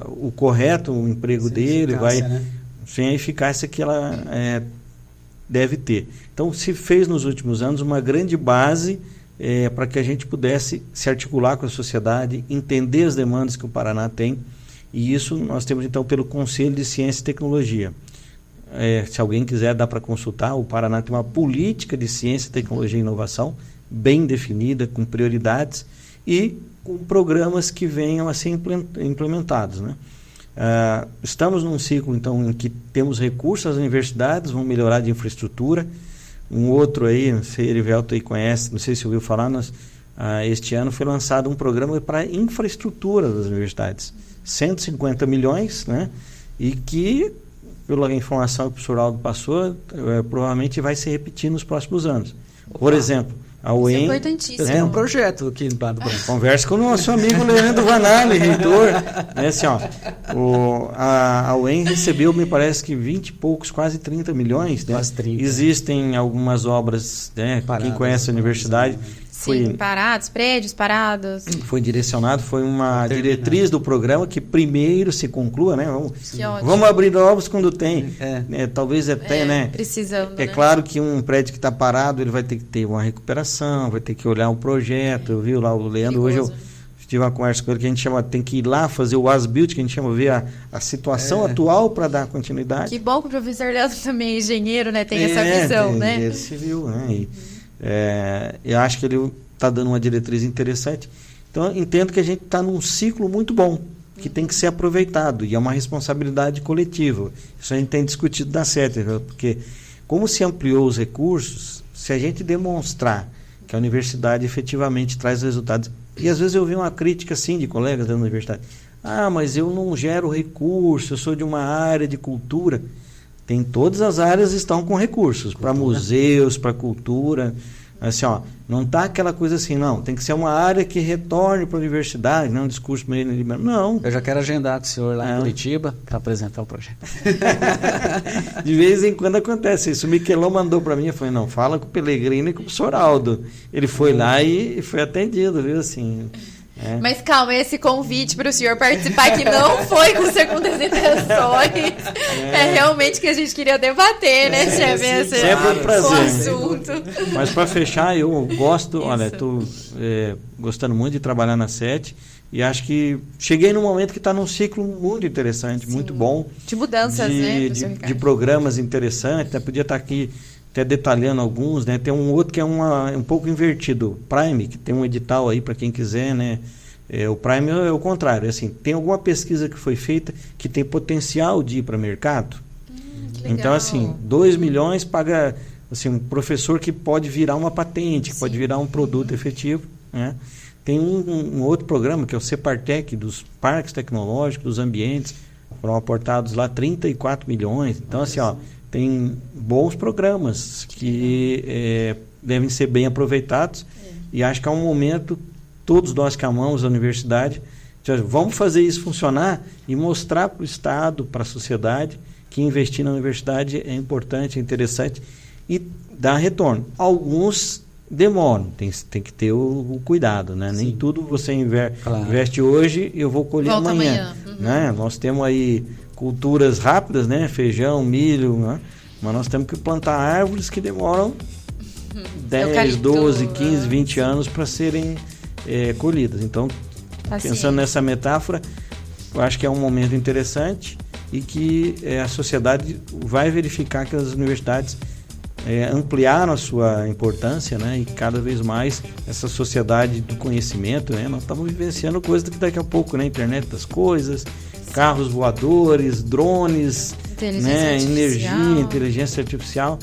o correto, o emprego dele, sem a eficácia que ela deve ter. Então, se fez nos últimos anos uma grande base para que a gente pudesse se articular com a sociedade, entender as demandas que o Paraná tem, e isso nós temos então pelo Conselho de Ciência e Tecnologia. Se alguém quiser, dá para consultar. O Paraná tem uma política de ciência, tecnologia e inovação bem definida, com prioridades e com programas que venham a ser implementados, né? Estamos num ciclo então em que temos recursos, as universidades vão melhorar de infraestrutura. Um outro aí, não sei, Erivelto aí conhece, não sei se ouviu falar, este ano foi lançado um programa para infraestrutura das universidades, 150 milhões, né? E que, pela informação que o professor Aldo passou, provavelmente vai se repetir nos próximos anos. Por exemplo, a UEM tem um projeto aqui no Pato Branco. Converse com o nosso amigo Leandro Vanali, reitor. Assim, a UEM recebeu, me parece que 20 e poucos, quase 30 milhões. Né? Quase 30. Existem algumas obras, né? Quem conhece a universidade. Prédios parados. Foi direcionado, foi uma diretriz do programa que primeiro se conclua, né? Vamos abrir novos quando tem. Talvez até, né? Precisando. Claro que um prédio que está parado, ele vai ter que ter uma recuperação, vai ter que olhar um projeto. Eu vi lá o Leandro, hoje eu tive uma conversa com ele que a gente chama, tem que ir lá fazer o as-built, que a gente chama, ver a situação atual para dar continuidade. Que bom que o professor Leandro também é engenheiro, né? Tem essa visão, né? Engenheiro civil, né? Eu acho que ele está dando uma diretriz interessante. Então, eu entendo que a gente está num ciclo muito bom, que tem que ser aproveitado, e é uma responsabilidade coletiva. Isso a gente tem discutido na SET, porque como se ampliou os recursos, se a gente demonstrar que a universidade efetivamente traz resultados. E às vezes eu vi uma crítica assim de colegas da universidade. Mas eu não gero recurso, eu sou de uma área de cultura. Todas as áreas estão com recursos, para museus, para cultura. Assim, não está aquela coisa assim, não. Tem que ser uma área que retorne para a universidade, não um discurso meio liberal. Não. Eu já quero agendar com o senhor lá em Curitiba para apresentar o projeto. De vez em quando acontece isso. O Miquelão mandou para mim, eu falei, não, fala com o Pellegrini e com o professor Aldo. Ele foi lá e foi atendido, viu, assim... Mas calma, esse convite para o senhor participar que não foi com segundas intenções. É realmente que a gente queria debater, né, chefe? Sempre um prazer. O assunto. Mas para fechar, eu gosto, estou gostando muito de trabalhar na SET e acho que cheguei num momento que está num ciclo muito interessante, muito bom. De mudanças, né? De programas interessantes, né? Podia estar aqui até detalhando alguns, né? Tem um outro que é um pouco invertido, Prime, que tem um edital aí para quem quiser, né? O Prime é o contrário, assim, tem alguma pesquisa que foi feita que tem potencial de ir para mercado. Então, assim, 2 milhões paga assim, um professor que pode virar uma patente, que pode virar um produto efetivo, né? Tem um outro programa que é o Separtec, dos parques tecnológicos, dos ambientes, foram aportados lá 34 milhões. Então, assim, tem bons programas que devem ser bem aproveitados e acho que é um momento, todos nós que amamos a universidade, vamos fazer isso funcionar e mostrar para o Estado, para a sociedade, que investir na universidade é importante, é interessante e dá retorno. Alguns demoram, tem que ter o cuidado, né? Nem tudo você investe hoje e eu vou colher amanhã. Né? Nós temos aí culturas rápidas, né? Feijão, milho, né? Mas nós temos que plantar árvores que demoram 10, 12, 15, 20 anos para serem colhidas. Então, pensando nessa metáfora, eu acho que é um momento interessante e que a sociedade vai verificar que as universidades ampliaram a sua importância, né? E cada vez mais essa sociedade do conhecimento, né? Nós estamos vivenciando coisas que daqui a pouco, né? Internet das coisas, carros voadores, drones, energia, inteligência artificial.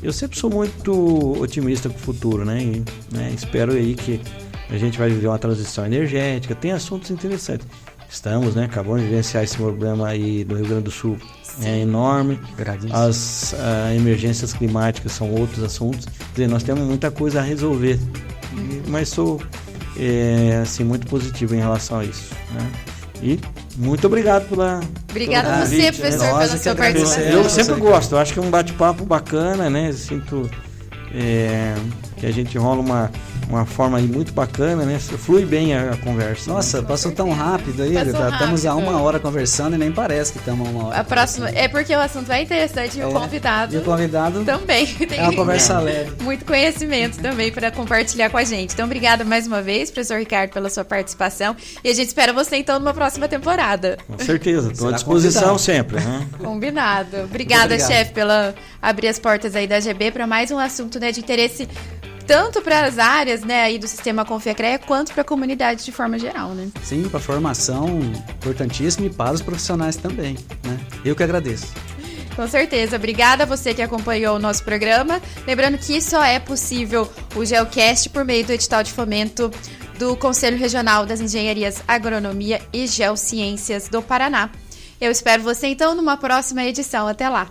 Eu sempre sou muito otimista com o futuro, né? E, espero aí que a gente vai viver uma transição energética. Tem assuntos interessantes. Estamos, né? Acabamos de vivenciar esse problema aí do Rio Grande do Sul. É enorme. As emergências climáticas são outros assuntos. Quer dizer, nós temos muita coisa a resolver. Mas sou assim, muito positivo em relação a isso, né? E muito obrigado Obrigada a você, professor, pela sua participação. Eu sempre gosto, eu acho que é um bate-papo bacana, né? Eu sinto que a gente rola uma forma aí muito bacana, né? Flui bem a conversa. Nossa, passou tão rápido aí, estamos há 1 hora conversando e nem parece que estamos 1 hora. A próxima, porque o assunto é interessante e o convidado também tem uma conversa leve. Muito conhecimento também para compartilhar com a gente. Então, obrigada mais uma vez, professor Ricardo, pela sua participação e a gente espera você então numa próxima temporada. Com certeza, estou à disposição sempre. Né? Combinado. Obrigada, chefe, pela abrir as portas aí da AGB para mais um assunto, né, de interesse tanto para as áreas, né, aí do sistema Confiacrea, quanto para a comunidade de forma geral, né? Sim, para a formação importantíssima e para os profissionais também, né? Eu que agradeço. Com certeza. Obrigada a você que acompanhou o nosso programa. Lembrando que só é possível o Geocast por meio do edital de fomento do Conselho Regional das Engenharias, Agronomia e Geociências do Paraná. Eu espero você, então, numa próxima edição. Até lá!